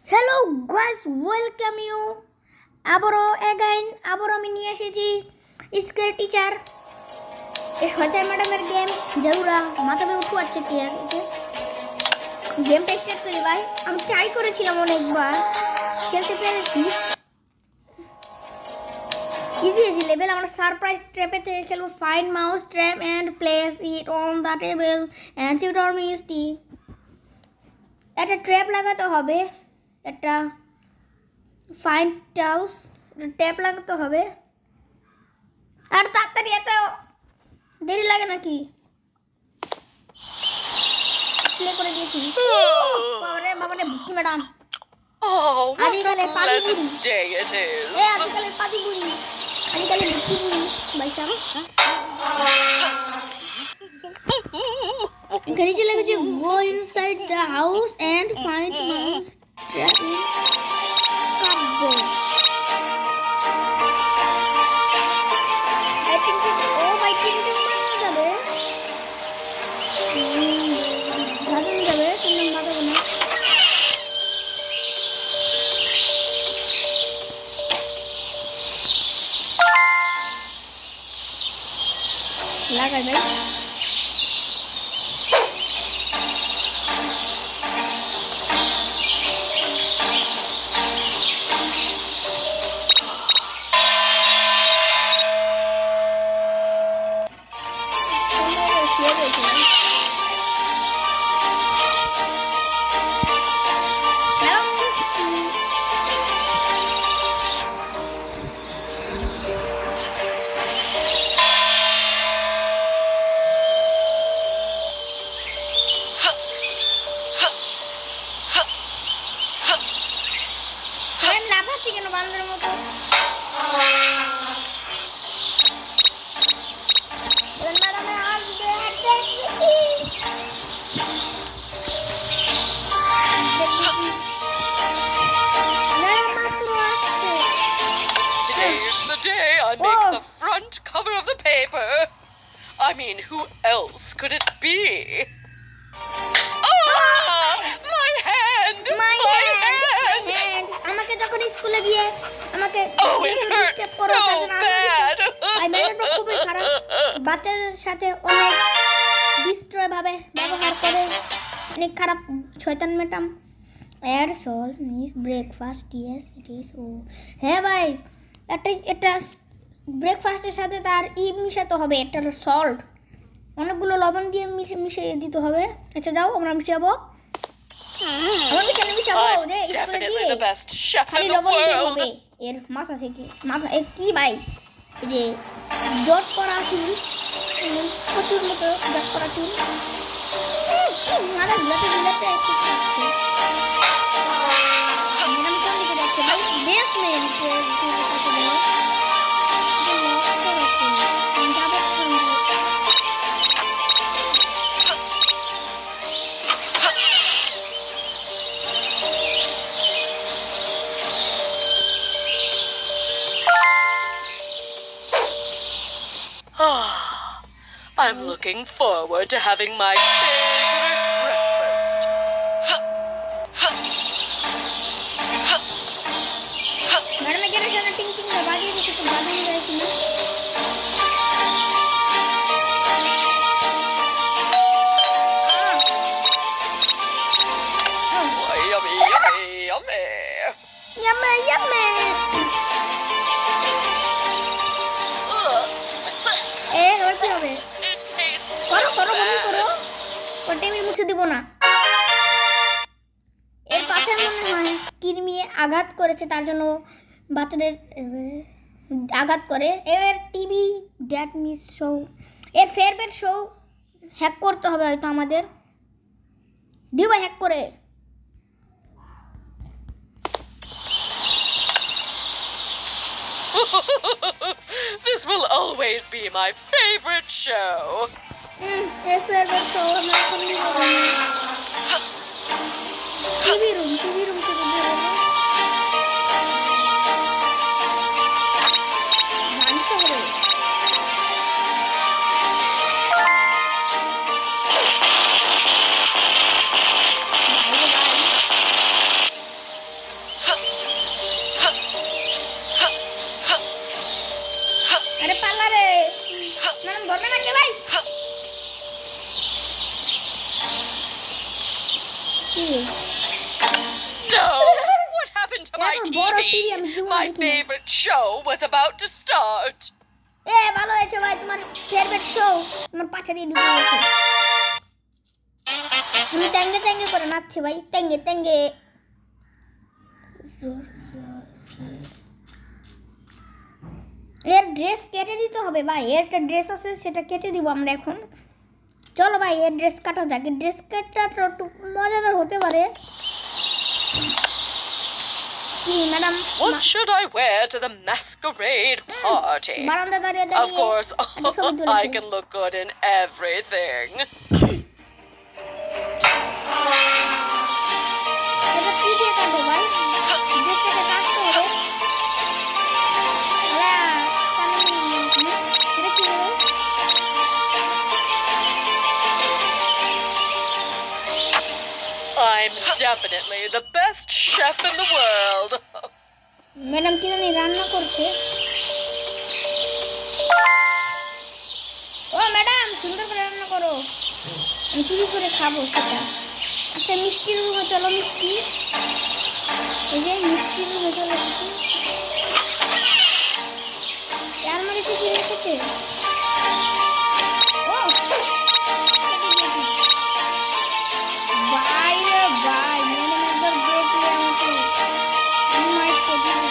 Hello guys, welcome you. Aboro again, aboro আমি নিয়ে এসেছি স্কেল টিচার এই সজার ম্যাডামের গেম জরুরা মাথা पे উঠু আছে কি একে গেমটা স্টার্ট করি ভাই আমি ট্রাই করেছিলাম অনেকবার খেলতে পেরেছি ইজি লেভেল আমরা সারপ্রাইজ ট্র্যাপে থেকে খেলবো find mouse trap and place it on the table and tutor Misty একটা ট্র্যাপ লাগাতে হবে একটা ফাইন্ড টাউস ট্যাপ লাগাতে হবে আর তাড়াতাড়ি এত দেরি লাগে নাকি প্লে করে দিয়েছি বাবারে বাবারে ভুকি ম্যাডাম আদিকালের পাতি বুড়ি আদিকালের পাতি বুড়ি আদিকালের ভুকি বুড়ি ভাই সাহেব এখানে চলে গেছে go inside the house and find mouse trap in cupboard. I think বানানো যাবে কিন্তু বানাবো না লাগাই ভাই বান্দরের মতো Today is the day I make the front cover of the paper. I mean, who else could it be? My hand! My hand! আমাকে যখন স্কুলে গিয়ে আমাকে ডিস্টার্ব করো তার ম্যাডামটা খুবই খারাপ বাচ্চাদের সাথে অনেক ডিস্ট্রয় ভাবে ব্যবহার করে অনেক খারাপ শয়তান ম্যাডাম এর সল miss breakfast yes it is ও হ্যাঁ ভাই এটা ব্রেকফাস্টের সাথে তার মিশাতে হবে একটা সল্ট অনেকগুলো লবণ দিয়ে মিশিয়ে দিতে হবে আচ্ছা যাও আমরা মিশাবো আমার মিশাবো রে স্কুলে গিয়ে খালি লবণ দিয়ে হবে এর মাথা থেকে মাথা কি ভাই এই যে জট করা চুল প্রচুর মতো জট করা চুল মাথা ঝুলাতে এসে যাচ্ছে ম্যাডাম কোন দিকে যাচ্ছে ভাই বেসমেন্টের কাছে যাও I'm looking forward to having my favorite breakfast. Madam मैं कह रहा था टिंग टिंग दबा दिए तो बाद में जाए कि ना Yummy. और কি হবে করো বমি করো ওটা আমি মুছে দেব না এর পাশে মনে হয় কৃমি আঘাত করেছে তার জন্য বাচ্চাদের আঘাত করে এর টিভি ড্যাট মিস শো এর ফেভারিট শো হ্যাক করতে হবে হয়তো আমাদের দিব হ্যাক করে This will always be my favorite show. favorite show TV room জানতে হবে my এত বড় TV. টিভি আমি জীবনে My দেখিনি। favorite show was about to start. ভালো হয়েছে ভাই, তোমার ফেভারিট শো তোমার পাশে দিয়ে ঢুকে গেছে। আমি ট্যাঙ্গে ট্যাঙ্গে করে নাচছি ভাই, ট্যাঙ্গে ট্যাঙ্গে। এর ড্রেস কেটে দিতে হবে ভাই, এর একটা ড্রেস আছে সেটা কেটে দিব আমরা এখন। চলো ভাই এর ড্রেস কাটা যাক, ড্রেস কাটাটা একটু মজাদার হতে পারে। কি madam? What should I wear to the masquerade party? বারান্দা দাঁড়িয়ে Of দাঁড়িয়ে course, একটা ছবি I তুলেছে। can look good in everything. এটা কি দিয়ে কাটবো ভাই? ড্রেসটাকে কাটতে হবে। এটা কি হবে? I'm definitely the best chef in the world. Madam কি জানি রান্না করছে। ও ম্যাডাম সুন্দর করে রান্না করো, আমি চুরি করে খাবো সেটা। আচ্ছা মিষ্টির রুমে চলো, মিষ্টি এই যে মিষ্টির রুমে চলো এসেছি। আলমারিতে কি রেখেছে? ও কেটে দিয়েছি। ভাই রে ভাই, ম্যাডাম একবার দেখলে আমাকে আমি মাইরতে দিবে।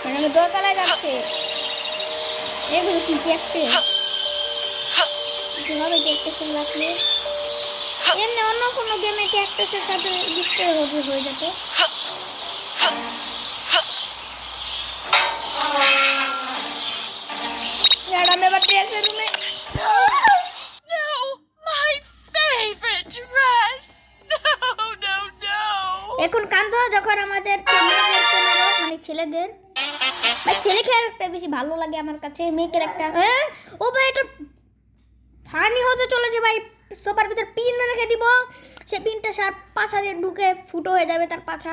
ম্যাডাম দোতলায় যাচ্ছে। এগুলো কি ক্যাকটাস? কিছু হবে ক্যাকটাসের রাখলে? এমনি অন্য কোনো গেমে ক্যাকটাসের সাথে ডিস্ট্রয় হয়ে যেত। ম্যাডাম এবার ড্রেসের রুমে। No, my favorite dress. No. এখন কান্দো যখন আমাদের ছেলেদের তোমারও মানে ছেলেদের ভাই ছেলে ক্যারেক্টার বেশি ভালো লাগে আমার কাছে, মেয়ে ক্যারেক্টার। হ্যাঁ ও ভাই এটা ফানি হতে চলেছে ভাই। সোফার ভিতর পিন রেখে দিব, সে পিনটা সার পাছা দিয়ে ঢুকে ফুটো হয়ে যাবে তার পাছা।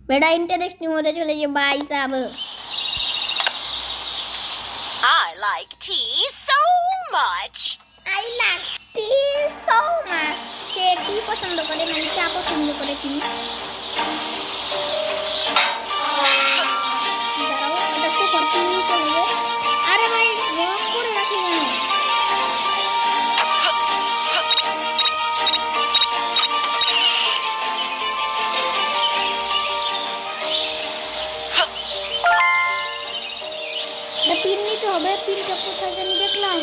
বেটা ইন্টারেস্টিং হতে চলেছে ভাই sub. I like tea so much. I like tea so much. সে টি পছন্দ করে মানে চা পছন্দ করে তিনি। দাঁড়াও এটা সুপার পিন নিতে হবে। আরে ভাই লক করে রাখি কেন? এটা পিন নিতে হবে। পিনটা কোথায় জানি দেখলাম,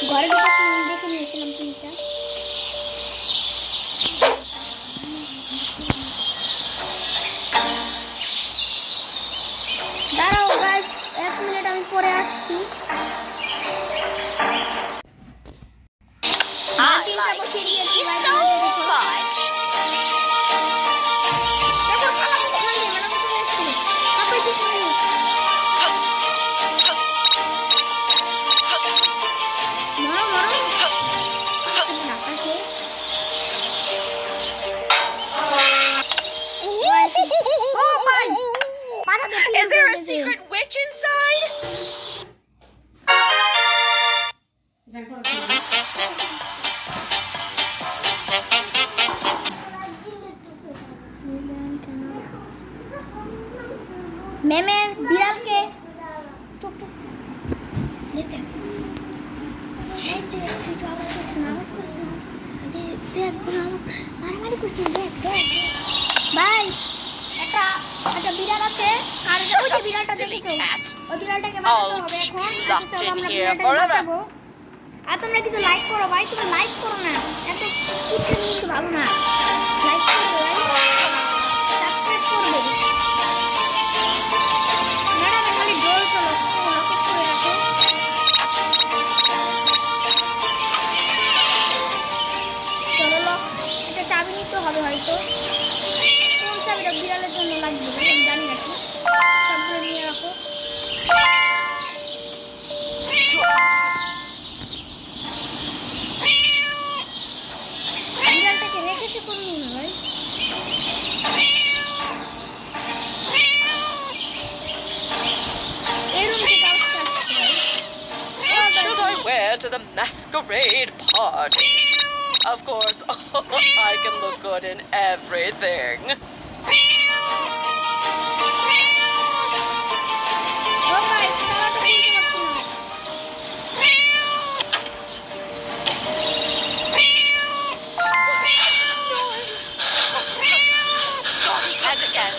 ঘরে ঢোকার সময় আমি দেখে নিয়েছিলাম পিনটা। দাঁড়াও গাইস, 1 মিনিট আমি পরে আসছি। I like tea so much. তারপর পালাবো ওখান দিয়ে, ম্যাডাম চলে এসেছে। তারপরে দেখে নিও। মরো কার সাথে ধাক্কা খেয়ে। ও ভাই মাথা দিয়ে পিন Is there a দিয়েছে। secret witch inside? ম্যামের বিড়ালকে চুপ চুপ দেখ। এই দেখ তুই আওয়াজ করছিস না, আওয়াজ করছিস দেখ কোনো আওয়াজ মারামারি করছিস না, দেখ ভাই একটা বিড়াল আছে। কার ওই যে বিড়ালটা দেখেছো, ওই বিড়ালটাকে বাঁচাতে হবে এখন। আচ্ছা চলো আমরা বিড়ালটাকে বাঁচাবো। আর তোমরা কিছু লাইক করো ভাই, তোমরা লাইক করো না, এত কিপটা কিন্তু ভালো না। লাইক করবে ভাই, সাবস্ক্রাইব করবে। ম্যাডাম খালি ডোরটা লক করে রাখো। চলো লক, এটা চাবি নিতে হবে হয়তো। কোন চাবিটা বিড়ালের জন্য লাগবে ভাই আমি জানি না ঠিক। সবগুলো নিয়ে রাখো। বিড়ালটাকে রেখেছে কোন রুমে ভাই? এই রুম থেকে আওয়াজটা আসছে ভাই। What should I wear get to the masquerade party. Of course, I can look good in everything. ও ভাই তালাটা খুলতে পারছি না। Naughty cat again.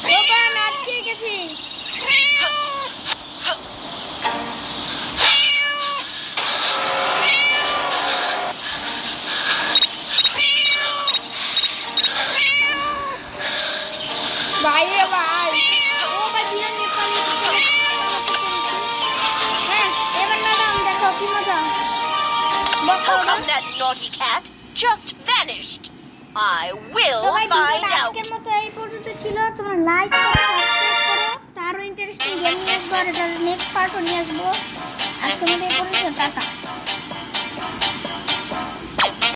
ও ভাই আমি আটকে গেছি। ভাই রে ভাই ও ভাই বিরান নেপালি হ্যাঁ এবার ম্যাডাম দেখো কি মজা বকা How come that naughty cat just vanished? I will তো ভাই find ভিডিওটা out. আজকের মতো এই পর্যন্ত ছিল তোমরা লাইক করো সাবস্ক্রাইব করো তারও ইন্টারেস্টিং গেম নিয়ে আসবো আর এটার নেক্সট পার্টও নিয়ে আসবো আজকের মতো এই পর্যন্ত টাটা